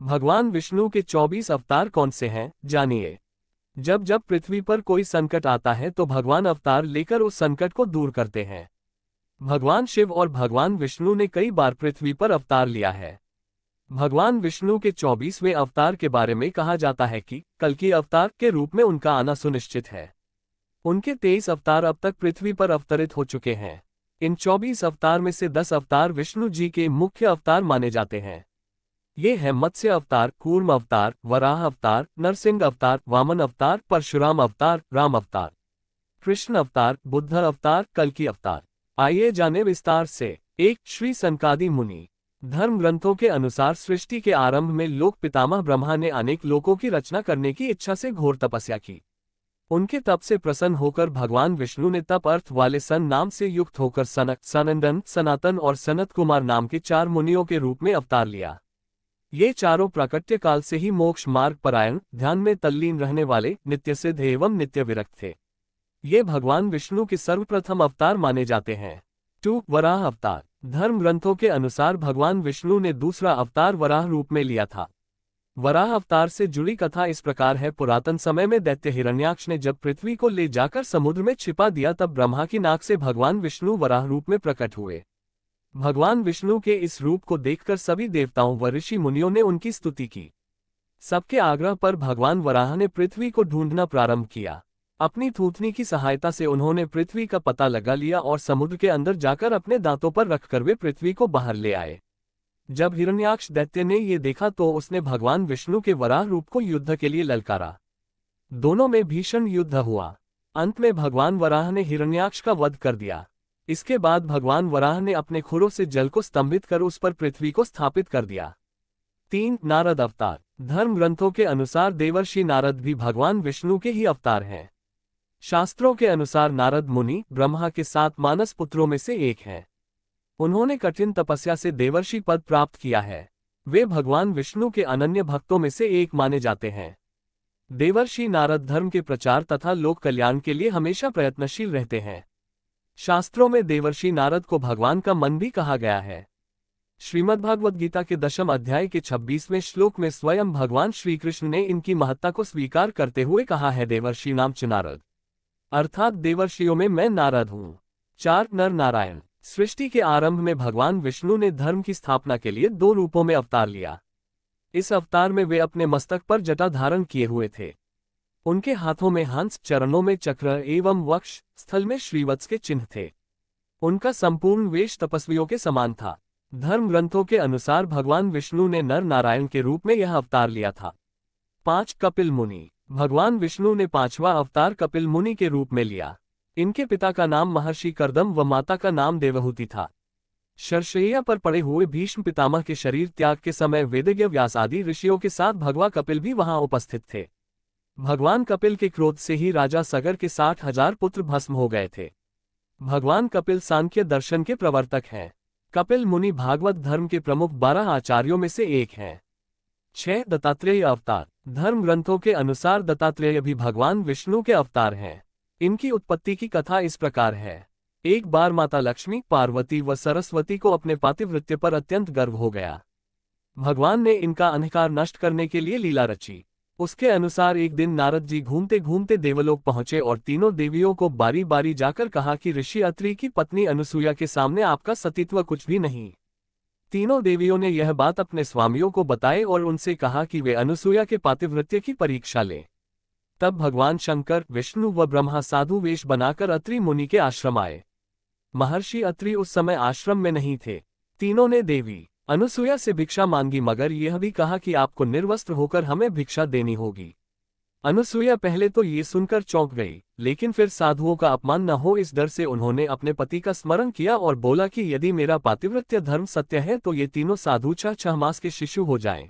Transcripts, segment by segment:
भगवान विष्णु के 24 अवतार कौन से हैं, जानिए। जब जब पृथ्वी पर कोई संकट आता है तो भगवान अवतार लेकर उस संकट को दूर करते हैं। भगवान शिव और भगवान विष्णु ने कई बार पृथ्वी पर अवतार लिया है। भगवान विष्णु के 24वें अवतार के बारे में कहा जाता है कि कल्कि अवतार के रूप में उनका आना सुनिश्चित है। उनके 23 अवतार अब तक पृथ्वी पर अवतरित हो चुके हैं। इन 24 अवतार में से 10 अवतार विष्णु जी के मुख्य अवतार माने जाते हैं। ये हैं मत्स्य अवतार, कूर्म अवतार, वराह अवतार, नरसिंह अवतार, वामन अवतार, परशुराम अवतार, राम अवतार, कृष्ण अवतार, बुद्ध अवतार, कल्कि अवतार। आइए जाने विस्तार से। एक, श्री सनकादि मुनि। धर्म ग्रंथों के अनुसार सृष्टि के आरंभ में लोक पितामह ब्रह्मा ने अनेक लोकों की रचना करने की इच्छा से घोर तपस्या की। उनके तप से प्रसन्न होकर भगवान विष्णु ने तप अर्थ वाले सन नाम से युक्त होकर सनक, सनंदन, सनातन और सनत कुमार नाम के 4 मुनियों के रूप में अवतार लिया। ये चारों प्राकट्य काल से ही मोक्ष मार्ग परायण, ध्यान में तल्लीन रहने वाले, नित्य सिद्ध एवं नित्य विरक्त थे। ये भगवान विष्णु के सर्वप्रथम अवतार माने जाते हैं। 2, वराह अवतार। धर्म ग्रंथों के अनुसार भगवान विष्णु ने दूसरा अवतार वराह रूप में लिया था। वराह अवतार से जुड़ी कथा इस प्रकार है। पुरातन समय में दैत्य हिरण्याक्ष ने जब पृथ्वी को ले जाकर समुद्र में छिपा दिया तब ब्रह्मा की नाक से भगवान विष्णु वराह रूप में प्रकट हुए। भगवान विष्णु के इस रूप को देखकर सभी देवताओं व ऋषि मुनियों ने उनकी स्तुति की। सबके आग्रह पर भगवान वराह ने पृथ्वी को ढूंढना प्रारंभ किया। अपनी थूथनी की सहायता से उन्होंने पृथ्वी का पता लगा लिया और समुद्र के अंदर जाकर अपने दांतों पर रखकर वे पृथ्वी को बाहर ले आए। जब हिरण्याक्ष दैत्य ने ये देखा तो उसने भगवान विष्णु के वराह रूप को युद्ध के लिए ललकारा। दोनों में भीषण युद्ध हुआ। अंत में भगवान वराह ने हिरण्याक्ष का वध कर दिया। इसके बाद भगवान वराह ने अपने खुरों से जल को स्तंभित कर उस पर पृथ्वी को स्थापित कर दिया। 3, नारद अवतार। धर्म ग्रंथों के अनुसार देवर्षि नारद भी भगवान विष्णु के ही अवतार हैं। शास्त्रों के अनुसार नारद मुनि ब्रह्मा के 7 मानस पुत्रों में से एक हैं। उन्होंने कठिन तपस्या से देवर्षि पद प्राप्त किया है। वे भगवान विष्णु के अनन्य भक्तों में से एक माने जाते हैं। देवर्षि नारद धर्म के प्रचार तथा लोक कल्याण के लिए हमेशा प्रयत्नशील रहते हैं। शास्त्रों में देवर्षि नारद को भगवान का मन भी कहा गया है। श्रीमद्भागवत गीता के 10वें अध्याय के 26वें श्लोक में स्वयं भगवान श्री कृष्ण ने इनकी महत्ता को स्वीकार करते हुए कहा है, देवर्षि नाम च नारद, अर्थात देवर्षियों में मैं नारद हूँ। 4, नर नारायण। सृष्टि के आरंभ में भगवान विष्णु ने धर्म की स्थापना के लिए 2 रूपों में अवतार लिया। इस अवतार में वे अपने मस्तक पर जटा धारण किए हुए थे। उनके हाथों में हंस, चरणों में चक्र एवं वक्ष स्थल में श्रीवत्स के चिन्ह थे। उनका संपूर्ण वेश तपस्वियों के समान था। धर्म ग्रंथों के अनुसार भगवान विष्णु ने नर नारायण के रूप में यह अवतार लिया था। 5, कपिल मुनि। भगवान विष्णु ने 5वां अवतार कपिल मुनि के रूप में लिया। इनके पिता का नाम महर्षि कर्दम व माता का नाम देवहूति था। शरशैया पर पड़े हुए भीष्म पितामह के शरीर त्याग के समय वेदज्ञ व्यास आदि ऋषियों के साथ भगवान कपिल भी वहां उपस्थित थे। भगवान कपिल के क्रोध से ही राजा सगर के 60,000 पुत्र भस्म हो गए थे। भगवान कपिल सांख्य दर्शन के प्रवर्तक हैं। कपिल मुनि भागवत धर्म के प्रमुख 12 आचार्यों में से एक हैं। 6, दत्तात्रेय अवतार। धर्म ग्रंथों के अनुसार दत्तात्रेय भी भगवान विष्णु के अवतार हैं। इनकी उत्पत्ति की कथा इस प्रकार है। एक बार माता लक्ष्मी, पार्वती व सरस्वती को अपने पातिव्रत्य पर अत्यंत गर्व हो गया। भगवान ने इनका अहंकार नष्ट करने के लिए लीला रची। उसके अनुसार एक दिन नारद जी घूमते घूमते देवलोक पहुंचे और तीनों देवियों को बारी बारी जाकर कहा कि ऋषि अत्रि की पत्नी अनुसूया के सामने आपका सतीत्व कुछ भी नहीं। तीनों देवियों ने यह बात अपने स्वामियों को बताई और उनसे कहा कि वे अनुसूया के पातिव्रत्य की परीक्षा लें। तब भगवान शंकर, विष्णु व ब्रह्मा साधु वेश बनाकर अत्रि मुनि के आश्रम आए। महर्षि अत्रि उस समय आश्रम में नहीं थे। तीनों ने देवी अनुसूया से भिक्षा मांगी मगर यह भी कहा कि आपको निर्वस्त्र होकर हमें भिक्षा देनी होगी। अनुसूया पहले तो ये सुनकर चौंक गई, लेकिन फिर साधुओं का अपमान न हो इस डर से उन्होंने अपने पति का स्मरण किया और बोला कि यदि मेरा पातिव्रत्य धर्म सत्य है तो ये तीनों साधु 6 मास के शिशु हो जाएं।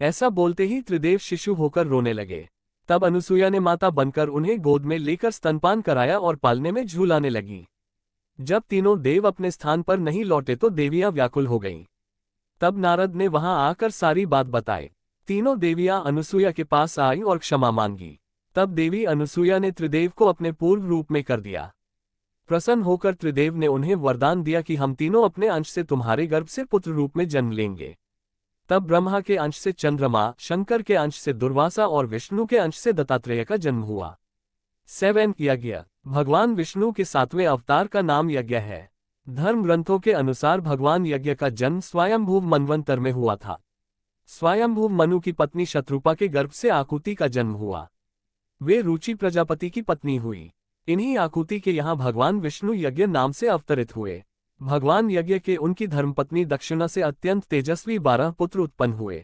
ऐसा बोलते ही त्रिदेव शिशु होकर रोने लगे। तब अनुसूया ने माता बनकर उन्हें गोद में लेकर स्तनपान कराया और पालने में झूलाने लगी। जब तीनों देव अपने स्थान पर नहीं लौटे तो देवियां व्याकुल हो गईं। तब नारद ने वहां आकर सारी बात बताई। तीनों देवियां अनुसूया के पास आईं और क्षमा मांगी। तब देवी अनुसूया ने त्रिदेव को अपने पूर्व रूप में कर दिया। प्रसन्न होकर त्रिदेव ने उन्हें वरदान दिया कि हम तीनों अपने अंश से तुम्हारे गर्भ से पुत्र रूप में जन्म लेंगे। तब ब्रह्मा के अंश से चंद्रमा, शंकर के अंश से दुर्वासा और विष्णु के अंश से दत्तात्रेय का जन्म हुआ। 7 यज्ञ। भगवान विष्णु के 7वें अवतार का नाम यज्ञ है। धर्म ग्रंथों के अनुसार भगवान यज्ञ का जन्म स्वयंभू मनवंतर में हुआ था। स्वयंभू मनु की पत्नी शत्रुपा के गर्भ से आकुति का जन्म हुआ। वे रुचि प्रजापति की पत्नी हुई। इन्हीं आकुति के यहाँ भगवान विष्णु यज्ञ नाम से अवतरित हुए। भगवान यज्ञ के उनकी धर्मपत्नी दक्षिणा से अत्यंत तेजस्वी 12 पुत्र उत्पन्न हुए।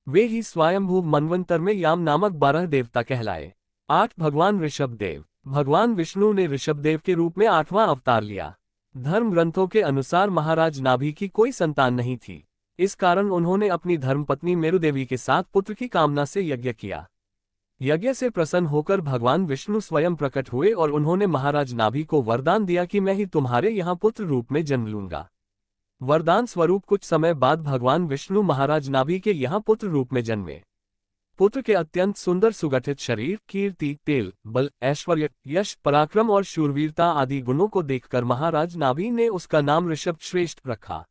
वे ही स्वयंभू मनवंतर में याम नामक 12 देवता कहलाए। 8 भगवान ऋषभदेव। भगवान विष्णु ने ऋषभदेव के रूप में 8वां अवतार लिया। धर्म ग्रंथों के अनुसार महाराज नाभि की कोई संतान नहीं थी। इस कारण उन्होंने अपनी धर्मपत्नी मेरुदेवी के साथ पुत्र की कामना से यज्ञ किया। यज्ञ से प्रसन्न होकर भगवान विष्णु स्वयं प्रकट हुए और उन्होंने महाराज नाभि को वरदान दिया कि मैं ही तुम्हारे यहाँ पुत्र रूप में जन्म लूंगा। वरदान स्वरूप कुछ समय बाद भगवान विष्णु महाराज नाभि के यहाँ पुत्र रूप में जन्मे। पुत्र के अत्यंत सुंदर सुगठित शरीर, कीर्ति, तेल, बल, ऐश्वर्य, यश, पराक्रम और शूरवीरता आदि गुणों को देखकर महाराज नाभि ने उसका नाम ऋषभ श्रेष्ठ रखा।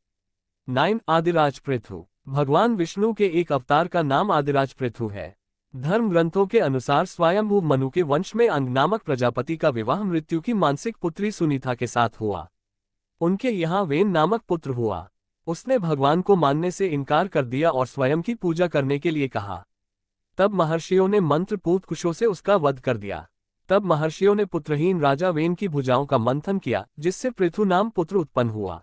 9 आदिराज पृथु। भगवान विष्णु के एक अवतार का नाम आदिराज पृथु है। धर्म ग्रंथों के अनुसार स्वयंभू मनु के वंश में अंग नामक प्रजापति का विवाह मृत्यु की मानसिक पुत्री सुनीता के साथ हुआ। उनके यहाँ वेन नामक पुत्र हुआ। उसने भगवान को मानने से इनकार कर दिया और स्वयं की पूजा करने के लिए कहा। तब महर्षियों ने मंत्रपूत कुशों से उसका वध कर दिया। तब महर्षियों ने पुत्रहीन राजा वेन की भुजाओं का मंथन किया, जिससे पृथु नाम पुत्र उत्पन्न हुआ।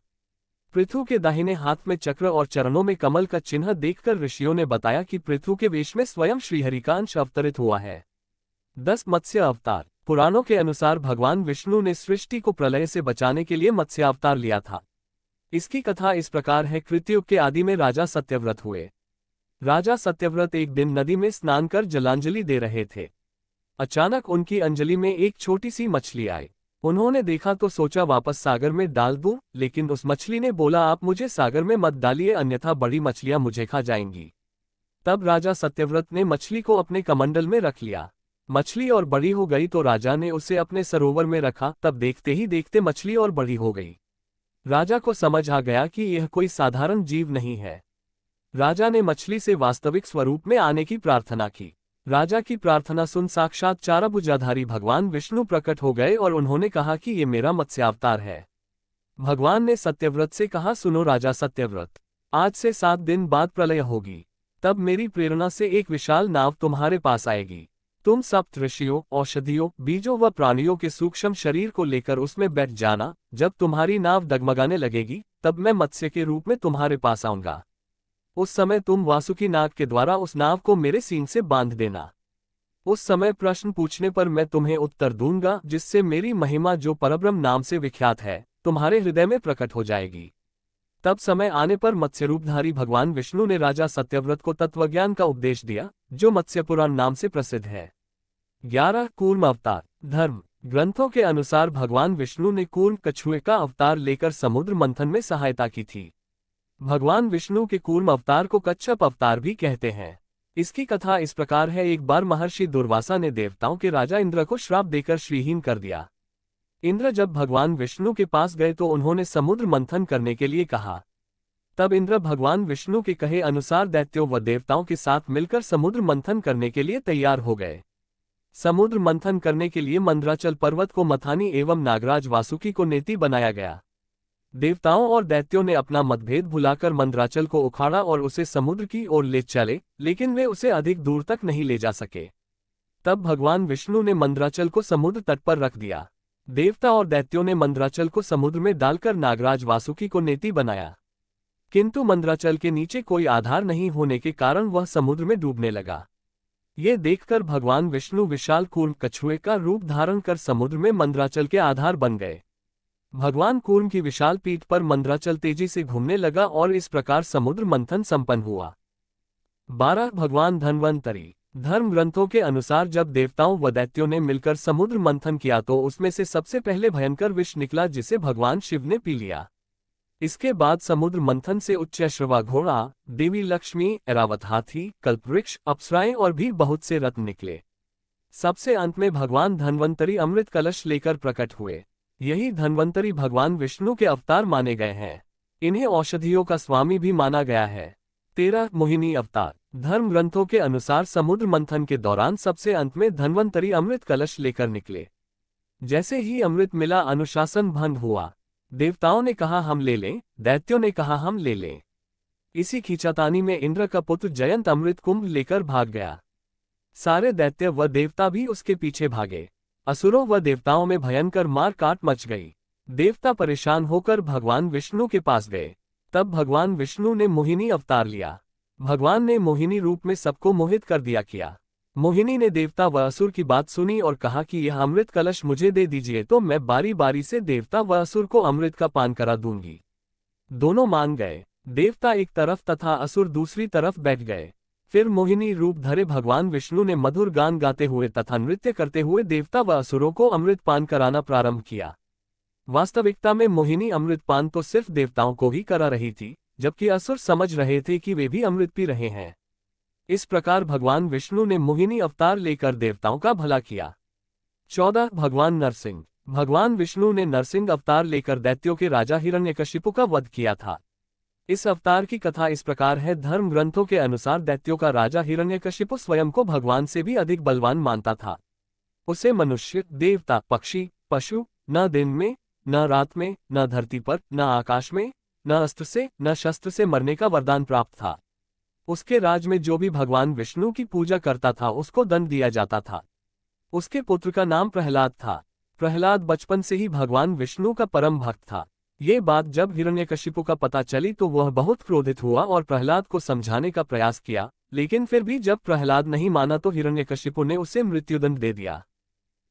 पृथु के दाहिने हाथ में चक्र और चरणों में कमल का चिन्ह देखकर ऋषियों ने बताया कि पृथु के वेश में स्वयं श्रीहरि का अंश अवतरित हुआ है। 10 मत्स्य अवतार। पुराणों के अनुसार भगवान विष्णु ने सृष्टि को प्रलय से बचाने के लिए मत्स्य अवतार लिया था। इसकी कथा इस प्रकार है। कृतयुग के आदि में राजा सत्यव्रत हुए। राजा सत्यव्रत एक दिन नदी में स्नान कर जलांजलि दे रहे थे। अचानक उनकी अंजलि में एक छोटी सी मछली आई। उन्होंने देखा तो सोचा वापस सागर में डाल दूं, लेकिन उस मछली ने बोला आप मुझे सागर में मत डालिए, अन्यथा बड़ी मछलियां मुझे खा जाएंगी। तब राजा सत्यव्रत ने मछली को अपने कमंडल में रख लिया। मछली और बड़ी हो गई तो राजा ने उसे अपने सरोवर में रखा। तब देखते ही देखते मछली और बड़ी हो गई। राजा को समझ आ गया कि यह कोई साधारण जीव नहीं है। राजा ने मछली से वास्तविक स्वरूप में आने की प्रार्थना की। राजा की प्रार्थना सुन साक्षात चारभुजाधारी भगवान विष्णु प्रकट हो गए और उन्होंने कहा कि ये मेरा मत्स्यावतार है। भगवान ने सत्यव्रत से कहा सुनो राजा सत्यव्रत, आज से 7 दिन बाद प्रलय होगी। तब मेरी प्रेरणा से एक विशाल नाव तुम्हारे पास आएगी। तुम सप्त ऋषियों, औषधियों, बीजों व प्राणियों के सूक्ष्म शरीर को लेकर उसमें बैठ जाना। जब तुम्हारी नाव डगमगाने लगेगी तब मैं मत्स्य के रूप में तुम्हारे पास आऊंगा। उस समय तुम वासुकी नाग के द्वारा उस नाव को मेरे सींग से बांध देना। उस समय प्रश्न पूछने पर मैं तुम्हें उत्तर दूंगा, जिससे मेरी महिमा जो परब्रह्म नाम से विख्यात है तुम्हारे हृदय में प्रकट हो जाएगी। तब समय आने पर मत्स्यरूपधारी भगवान विष्णु ने राजा सत्यव्रत को तत्वज्ञान का उपदेश दिया, जो मत्स्यपुराण नाम से प्रसिद्ध है। 11 कूर्म अवतार। धर्म ग्रंथों के अनुसार भगवान विष्णु ने कूर्म कछुए का अवतार लेकर समुद्र मंथन में सहायता की थी। भगवान विष्णु के कूर्म अवतार को कच्छप अवतार भी कहते हैं। इसकी कथा इस प्रकार है। एक बार महर्षि दुर्वासा ने देवताओं के राजा इंद्र को श्राप देकर श्रीहीन कर दिया। इंद्र जब भगवान विष्णु के पास गए तो उन्होंने समुद्र मंथन करने के लिए कहा। तब इंद्र भगवान विष्णु के कहे अनुसार दैत्यों व देवताओं के साथ मिलकर समुद्र मंथन करने के लिए तैयार हो गए। समुद्र मंथन करने के लिए मंदराचल पर्वत को मथानी एवं नागराज वासुकी को नेति बनाया गया। देवताओं और दैत्यों ने अपना मतभेद भुलाकर मंदराचल को उखाड़ा और उसे समुद्र की ओर ले चले, लेकिन वे उसे अधिक दूर तक नहीं ले जा सके। तब भगवान विष्णु ने मंदराचल को समुद्र तट पर रख दिया। देवता और दैत्यों ने मंदराचल को समुद्र में डालकर नागराज वासुकी को नेति बनाया, किंतु मंदराचल के नीचे कोई आधार नहीं होने के कारण वह समुद्र में डूबने लगा। ये देखकर भगवान विष्णु विशाल कूर्म कछुए का रूप धारण कर समुद्र में मंदराचल के आधार बन गए। भगवान कूर्म की विशाल पीठ पर मंदराचल तेजी से घूमने लगा और इस प्रकार समुद्र मंथन संपन्न हुआ। 12 भगवान धन्वंतरी। धर्म ग्रंथों के अनुसार जब देवताओं व दैत्यों ने मिलकर समुद्र मंथन किया तो उसमें से सबसे पहले भयंकर विष निकला, जिसे भगवान शिव ने पी लिया। इसके बाद समुद्र मंथन से उच्चैश्रवा घोड़ा, देवी लक्ष्मी, ऐरावत हाथी, कल्पवृक्ष, अप्सराएं और भी बहुत से रत्न निकले। सबसे अंत में भगवान धन्वंतरी अमृत कलश लेकर प्रकट हुए। यही धन्वंतरी भगवान विष्णु के अवतार माने गए हैं। इन्हें औषधियों का स्वामी भी माना गया है। 13 मोहिनी अवतार। धर्म ग्रंथों के अनुसार समुद्र मंथन के दौरान सबसे अंत में धन्वंतरी अमृत कलश लेकर निकले। जैसे ही अमृत मिला अनुशासन भंग हुआ। देवताओं ने कहा हम ले लें, दैत्यों ने कहा हम ले लें। इसी खींचातानी में इंद्र का पुत्र जयंत अमृत कुंभ लेकर भाग गया। सारे दैत्य व देवता भी उसके पीछे भागे। असुरों व देवताओं में भयंकर मार काट मच गई। देवता परेशान होकर भगवान विष्णु के पास गए। तब भगवान विष्णु ने मोहिनी अवतार लिया। भगवान ने मोहिनी रूप में सबको मोहित कर दिया किया। मोहिनी ने देवता व असुर की बात सुनी और कहा कि यह अमृत कलश मुझे दे दीजिए तो मैं बारी बारी से देवता व असुर को अमृत का पान करा दूंगी। दोनों मान गए। देवता एक तरफ तथा असुर दूसरी तरफ बैठ गए। फिर मोहिनी रूप धरे भगवान विष्णु ने मधुर गान गाते हुए तथा नृत्य करते हुए देवता व असुरों को अमृत पान कराना प्रारंभ किया। वास्तविकता में मोहिनी अमृत पान तो सिर्फ देवताओं को ही करा रही थी, जबकि असुर समझ रहे थे कि वे भी अमृत पी रहे हैं। इस प्रकार भगवान विष्णु ने मोहिनी अवतार लेकर देवताओं का भला किया। 14 भगवान नरसिंह। भगवान विष्णु ने नरसिंह अवतार लेकर दैत्यों के राजा हिरण्यकशिपु का वध किया था। इस अवतार की कथा इस प्रकार है। धर्म ग्रंथों के अनुसार दैत्यों का राजा हिरण्यकशिपु स्वयं को भगवान से भी अधिक बलवान मानता था। उसे मनुष्य, देवता, पक्षी, पशु, न दिन में, न रात में, न धरती पर, न आकाश में, न अस्त्र से, न शस्त्र से मरने का वरदान प्राप्त था। उसके राज में जो भी भगवान विष्णु की पूजा करता था उसको दंड दिया जाता था। उसके पुत्र का नाम प्रहलाद था। प्रहलाद बचपन से ही भगवान विष्णु का परम भक्त था। ये बात जब हिरण्यकशिपु का पता चली तो वह बहुत क्रोधित हुआ और प्रहलाद को समझाने का प्रयास किया, लेकिन फिर भी जब प्रहलाद नहीं माना तो हिरण्यकशिपु ने उसे मृत्युदंड दे दिया।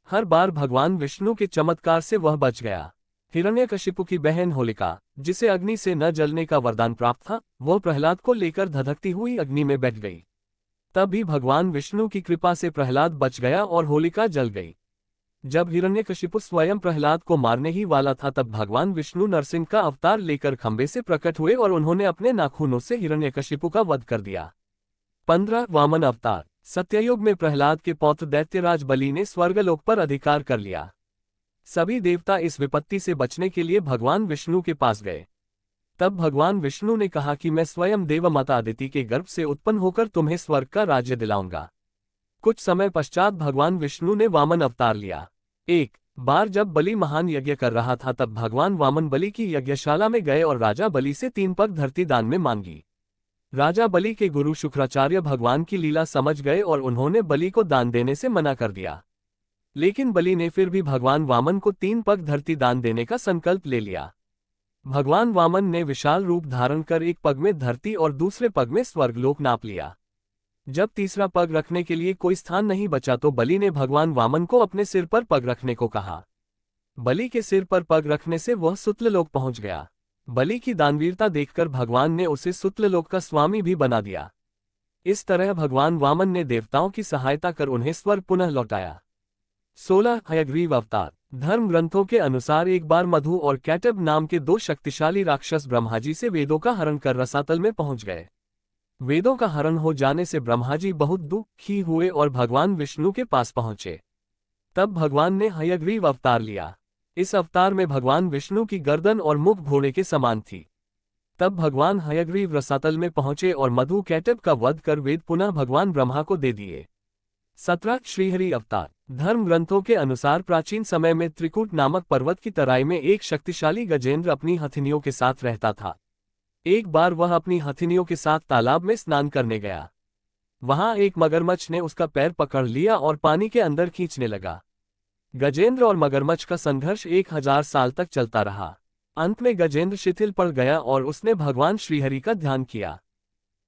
हर बार भगवान विष्णु के चमत्कार से वह बच गया। हिरण्यकशिपु की बहन होलिका, जिसे अग्नि से न जलने का वरदान प्राप्त था, वह प्रहलाद को लेकर धधकती हुई अग्नि में बैठ गई। तब भी भगवान विष्णु की कृपा से प्रहलाद बच गया और होलिका जल गई। जब हिरण्यकशिपु स्वयं प्रहलाद को मारने ही वाला था तब भगवान विष्णु नरसिंह का अवतार लेकर खंबे से प्रकट हुए और उन्होंने अपने नाखूनों से हिरण्यकशिपु का वध कर दिया। 15 वामन अवतार। सत्ययुग में प्रहलाद के पौत्र दैत्यराज बलि ने स्वर्गलोक पर अधिकार कर लिया। सभी देवता इस विपत्ति से बचने के लिए भगवान विष्णु के पास गए। तब भगवान विष्णु ने कहा कि मैं स्वयं देवमाता अदिति के गर्भ से उत्पन्न होकर तुम्हें स्वर्ग का राज्य दिलाऊंगा। कुछ समय पश्चात भगवान विष्णु ने वामन अवतार लिया। एक बार जब बलि महान यज्ञ कर रहा था तब भगवान वामन बलि की यज्ञशाला में गए और राजा बलि से 3 पग धरती दान में मांगी। राजा बलि के गुरु शुक्राचार्य भगवान की लीला समझ गए और उन्होंने बलि को दान देने से मना कर दिया। लेकिन बलि ने फिर भी भगवान वामन को 3 पग धरती दान देने का संकल्प ले लिया। भगवान वामन ने विशाल रूप धारण कर एक पग में धरती और दूसरे पग में स्वर्गलोक नाप लिया। जब तीसरा पग रखने के लिए कोई स्थान नहीं बचा तो बलि ने भगवान वामन को अपने सिर पर पग रखने को कहा। बलि के सिर पर पग रखने से वह सुतलोक पहुंच गया। बलि की दानवीरता देखकर भगवान ने उसे सुतलोक का स्वामी भी बना दिया। इस तरह भगवान वामन ने देवताओं की सहायता कर उन्हें स्वर्ग पुनः लौटाया। 16 हयग्रीव अवतार। धर्म ग्रंथों के अनुसार एक बार मधु और कैटब नाम के 2 शक्तिशाली राक्षस ब्रह्माजी से वेदों का हरण कर रसातल में पहुंच गए। वेदों का हरण हो जाने से ब्रह्माजी बहुत दुखी हुए और भगवान विष्णु के पास पहुंचे। तब भगवान ने हयग्रीव अवतार लिया। इस अवतार में भगवान विष्णु की गर्दन और मुख घोड़े के समान थी। तब भगवान हयग्रीव रसातल में पहुंचे और मधु कैटब का वध कर वेद पुनः भगवान ब्रह्मा को दे दिए। 17 श्रीहरि अवतार। धर्म ग्रंथों के अनुसार प्राचीन समय में त्रिकूट नामक पर्वत की तराई में एक शक्तिशाली गजेंद्र अपनी हथिनियों के साथ रहता था। एक बार वह अपनी हथिनियों के साथ तालाब में स्नान करने गया। वहां एक मगरमच्छ ने उसका पैर पकड़ लिया और पानी के अंदर खींचने लगा। गजेंद्र और मगरमच्छ का संघर्ष 1000 साल तक चलता रहा। अंत में गजेंद्र शिथिल पड़ गया और उसने भगवान श्रीहरि का ध्यान किया।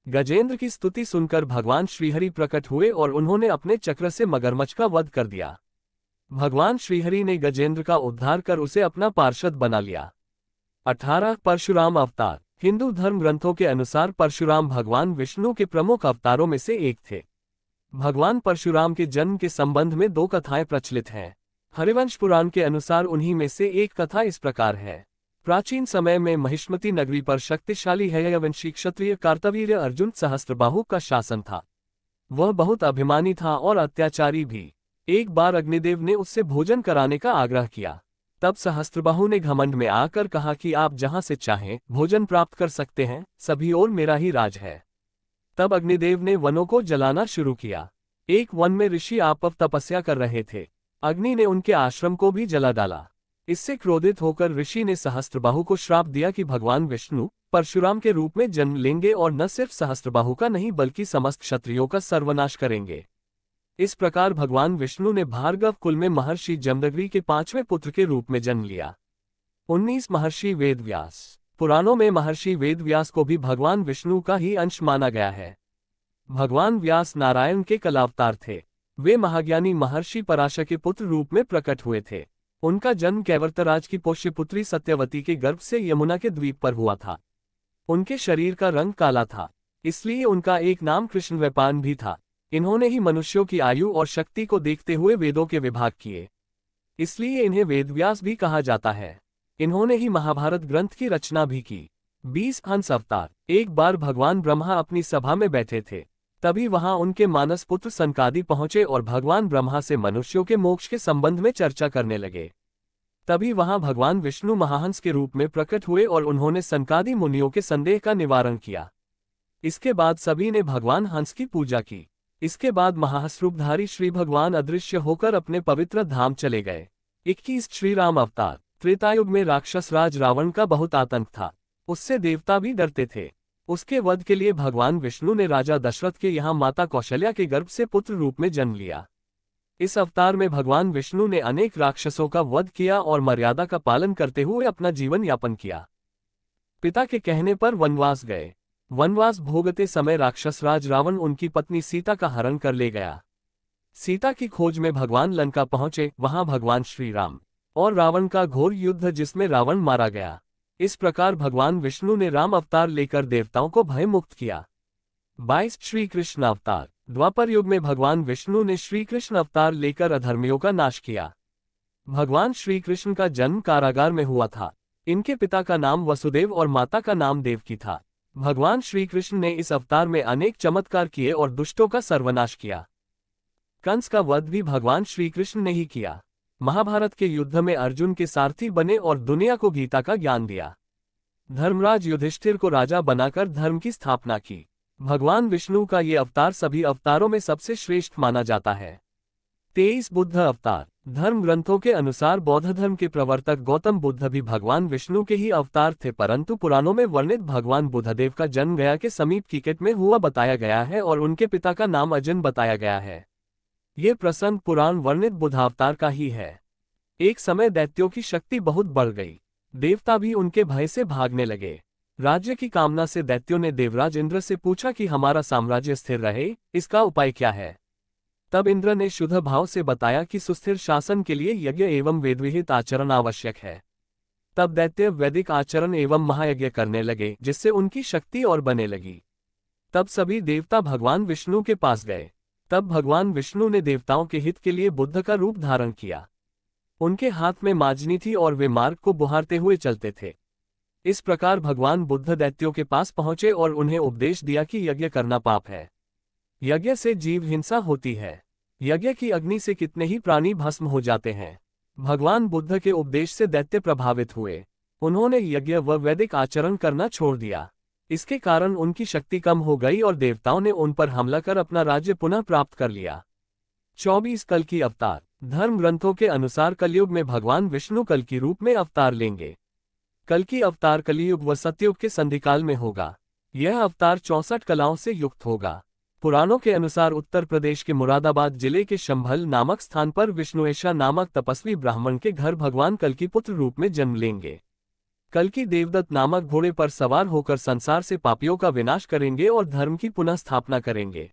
गजेंद्र की स्तुति सुनकर भगवान श्रीहरि प्रकट हुए और उन्होंने अपने चक्र से मगरमच्छ का वध कर दिया। भगवान श्रीहरि ने गजेंद्र का उद्धार कर उसे अपना पार्षद बना लिया। 18 परशुराम अवतार। हिंदू धर्म ग्रंथों के अनुसार परशुराम भगवान विष्णु के प्रमुख अवतारों में से एक थे। भगवान परशुराम के जन्म के संबंध में 2 कथाएं प्रचलित हैं। हरिवंश पुराण के अनुसार उन्हीं में से एक कथा इस प्रकार है। प्राचीन समय में महिष्मती नगरी पर शक्तिशाली हयवंशी क्षत्रिय कार्तवीर्य अर्जुन सहस्त्रबाहु का शासन था। वह बहुत अभिमानी था और अत्याचारी भी। एक बार अग्निदेव ने उससे भोजन कराने का आग्रह किया। तब सहस्त्रबाहु ने घमंड में आकर कहा कि आप जहां से चाहें भोजन प्राप्त कर सकते हैं, सभी ओर मेरा ही राज है। तब अग्निदेव ने वनों को जलाना शुरू किया। एक वन में ऋषि आपव तपस्या कर रहे थे। अग्नि ने उनके आश्रम को भी जला डाला। इससे क्रोधित होकर ऋषि ने सहस्त्रबाहु को श्राप दिया कि भगवान विष्णु परशुराम के रूप में जन्म लेंगे और न सिर्फ सहस्त्रबाहु का नहीं बल्कि समस्त क्षत्रियों का सर्वनाश करेंगे। इस प्रकार भगवान विष्णु ने भार्गव कुल में महर्षि जमदग्नि के 5वें पुत्र के रूप में जन्म लिया। 19 महर्षि वेदव्यास। पुराणों में महर्षि वेदव्यास को भी भगवान विष्णु का ही अंश माना गया है। भगवान व्यास नारायण के कलावतार थे। वे महाज्ञानी महर्षि पराशर के पुत्र रूप में प्रकट हुए थे। उनका जन्म कैवर्तराज की पोष्यपुत्री सत्यवती के गर्भ से यमुना के द्वीप पर हुआ था। उनके शरीर का रंग काला था, इसलिए उनका एक नाम कृष्णवेपान भी था। इन्होंने ही मनुष्यों की आयु और शक्ति को देखते हुए वेदों के विभाग किए, इसलिए इन्हें वेदव्यास भी कहा जाता है। इन्होंने ही महाभारत ग्रंथ की रचना भी की। 20 हंस अवतार। एक बार भगवान ब्रह्मा अपनी सभा में बैठे थे, तभी वहां उनके मानस पुत्र सनकादि पहुंचे और भगवान ब्रह्मा से मनुष्यों के मोक्ष के संबंध में चर्चा करने लगे। तभी वहां भगवान विष्णु महाहंस के रूप में प्रकट हुए और उन्होंने सनकादि मुनियों के संदेह का निवारण किया। इसके बाद सभी ने भगवान हंस की पूजा की। इसके बाद महाहंस रूपधारी श्री भगवान अदृश्य होकर अपने पवित्र धाम चले गए। 21 श्री राम अवतार। त्रेतायुग में राक्षस राज रावण का बहुत आतंक था। उससे देवता भी डरते थे। उसके वध के लिए भगवान विष्णु ने राजा दशरथ के यहाँ माता कौशल्या के गर्भ से पुत्र रूप में जन्म लिया। इस अवतार में भगवान विष्णु ने अनेक राक्षसों का वध किया और मर्यादा का पालन करते हुए अपना जीवन यापन किया। पिता के कहने पर वनवास गए। वनवास भोगते समय राक्षस राज रावण उनकी पत्नी सीता का हरण कर ले गया। सीता की खोज में भगवान लंका पहुंचे। वहां भगवान श्री राम और रावण का घोर युद्ध, जिसमें रावण मारा गया। इस प्रकार भगवान विष्णु ने राम अवतार लेकर देवताओं को भय मुक्त किया। 22 श्री कृष्ण अवतार। द्वापर युग में भगवान विष्णु ने श्री कृष्ण अवतार लेकर अधर्मियों का नाश किया। भगवान श्री कृष्ण का जन्म कारागार में हुआ था। इनके पिता का नाम वसुदेव और माता का नाम देवकी था। भगवान श्री कृष्ण ने इस अवतार में अनेक चमत्कार किए और दुष्टों का सर्वनाश किया। कंस का वध भी भगवान श्री कृष्ण ने ही किया। महाभारत के युद्ध में अर्जुन के सारथी बने और दुनिया को गीता का ज्ञान दिया। धर्मराज युधिष्ठिर को राजा बनाकर धर्म की स्थापना की। भगवान विष्णु का ये अवतार सभी अवतारों में सबसे श्रेष्ठ माना जाता है। 23 बुद्ध अवतार। धर्म ग्रंथों के अनुसार बौद्ध धर्म के प्रवर्तक गौतम बुद्ध भी भगवान विष्णु के ही अवतार थे, परंतु पुराणों में वर्णित भगवान बुद्धदेव का जन्म गया के समीप कीकेट में हुआ बताया गया है और उनके पिता का नाम अजन बताया गया है। ये प्रसंग पुराण वर्णित बुद्धावतार का ही है। एक समय दैत्यों की शक्ति बहुत बढ़ गई। देवता भी उनके भय से भागने लगे। राज्य की कामना से दैत्यों ने देवराज इंद्र से पूछा कि हमारा साम्राज्य स्थिर रहे, इसका उपाय क्या है। तब इंद्र ने शुद्ध भाव से बताया कि सुस्थिर शासन के लिए यज्ञ एवं वेदविहित आचरण आवश्यक है। तब दैत्य वैदिक आचरण एवं महायज्ञ करने लगे, जिससे उनकी शक्ति और बने लगी। तब सभी देवता भगवान विष्णु के पास गए। तब भगवान विष्णु ने देवताओं के हित के लिए बुद्ध का रूप धारण किया। उनके हाथ में माजनी थी और वे मार्ग को बुहारते हुए चलते थे। इस प्रकार भगवान बुद्ध दैत्यों के पास पहुंचे और उन्हें उपदेश दिया कि यज्ञ करना पाप है। यज्ञ से जीव हिंसा होती है। यज्ञ की अग्नि से कितने ही प्राणी भस्म हो जाते हैं। भगवान बुद्ध के उपदेश से दैत्य प्रभावित हुए। उन्होंने यज्ञ व वैदिक आचरण करना छोड़ दिया। इसके कारण उनकी शक्ति कम हो गई और देवताओं ने उन पर हमला कर अपना राज्य पुनः प्राप्त कर लिया। 24 कल्कि अवतार। धर्म ग्रंथों के अनुसार कलयुग में भगवान विष्णु कल की रूप में अवतार लेंगे। कल्कि अवतार कलियुग व सतयुग के संधिकाल में होगा। यह अवतार 64 कलाओं से युक्त होगा। पुराणों के अनुसार उत्तर प्रदेश के मुरादाबाद जिले के शंभल नामक स्थान पर विष्णुएशा नामक तपस्वी ब्राह्मण के घर भगवान कल्कि पुत्र रूप में जन्म लेंगे। कल्कि देवदत्त नामक घोड़े पर सवार होकर संसार से पापियों का विनाश करेंगे और धर्म की पुनः स्थापना करेंगे।